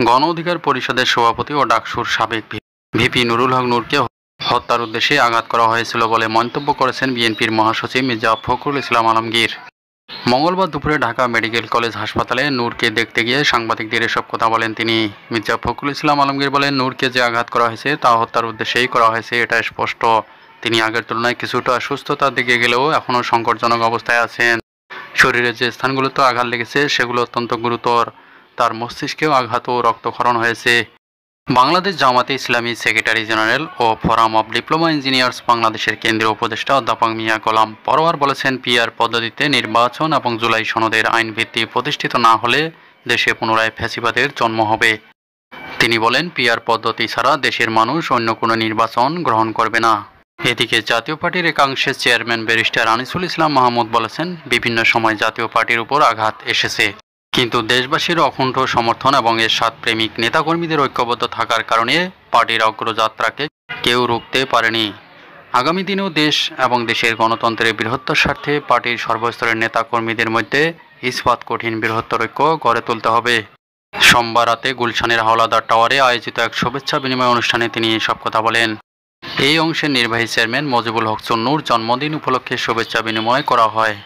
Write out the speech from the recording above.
গণ অধিকার পরিষদের সভাপতি ও ডাকসুর সাবেক ভিপি নুরুল হক নূরকে হত্যার উদ্দেশ্যে আঘাত করা হয়েছিল বলে মন্তব্য করেছেন বিএনপির মহাসচিব মির্জা ফখরুল ইসলাম আলমগীর। মঙ্গলবার দুপুরে ঢাকা মেডিকেল কলেজ হাসপাতালে নূরকে দেখতে গিয়ে সাংবাদিকদের এসব কথা বলেন তিনি। মির্জা ফখরুল ইসলাম আলমগীর বলেন, নূরকে যে আঘাত করা হয়েছে তা হত্যার উদ্দেশ্যেই করা হয়েছে, এটা স্পষ্ট। তিনি আগের তুলনায় কিছুটা সুস্থতার দিকে গেলেও এখনও সংকটজনক অবস্থায় আছেন। শরীরের যে স্থানগুলোতে আঘাত লেগেছে সেগুলো অত্যন্ত গুরুতর। তার মস্তিষ্কেও আঘাত ও রক্তক্ষরণ হয়েছে। বাংলাদেশ জামাতে ইসলামী সেক্রেটারি জেনারেল ও ফোরাম অব ডিপ্লোমা ইঞ্জিনিয়ার্স বাংলাদেশের কেন্দ্রীয় উপদেষ্টা অধ্যাপক মিয়া গোলাম পরোয়ার বলেছেন, পিআর পদ্ধতিতে নির্বাচন এবং জুলাই সনদের আইন ভিত্তি প্রতিষ্ঠিত না হলে দেশে পুনরায় ফ্যাসিবাদের জন্ম হবে। তিনি বলেন, পিআর পদ্ধতি ছাড়া দেশের মানুষ অন্য কোনো নির্বাচন গ্রহণ করবে না। এদিকে জাতীয় পার্টির একাংশের চেয়ারম্যান ব্যারিস্টার আনিসুল ইসলাম মাহমুদ বলেছেন, বিভিন্ন সময় জাতীয় পার্টির উপর আঘাত এসেছে, কিন্তু দেশবাসীর অকুণ্ঠ সমর্থন এবং এরশাদ প্রেমিক নেতাকর্মীদের ঐক্যবদ্ধ থাকার কারণে পার্টির অগ্রযাত্রাকে কেউ রুখতে পারেনি। আগামী দিনেও দেশ এবং দেশের গণতন্ত্রের বৃহত্তর স্বার্থে পার্টির সর্বস্তরের নেতাকর্মীদের মধ্যে ইস্পাত কঠিন বৃহত্তর ঐক্য গড়ে তুলতে হবে। সোমবার রাতে গুলশানের হাওলাদার টাওয়ারে আয়োজিত এক শুভেচ্ছা বিনিময় অনুষ্ঠানে তিনি এসব কথা বলেন। এই অংশের নির্বাহী চেয়ারম্যান মজিবুল হক চুন্নুর জন্মদিন উপলক্ষে শুভেচ্ছা বিনিময় করা হয়।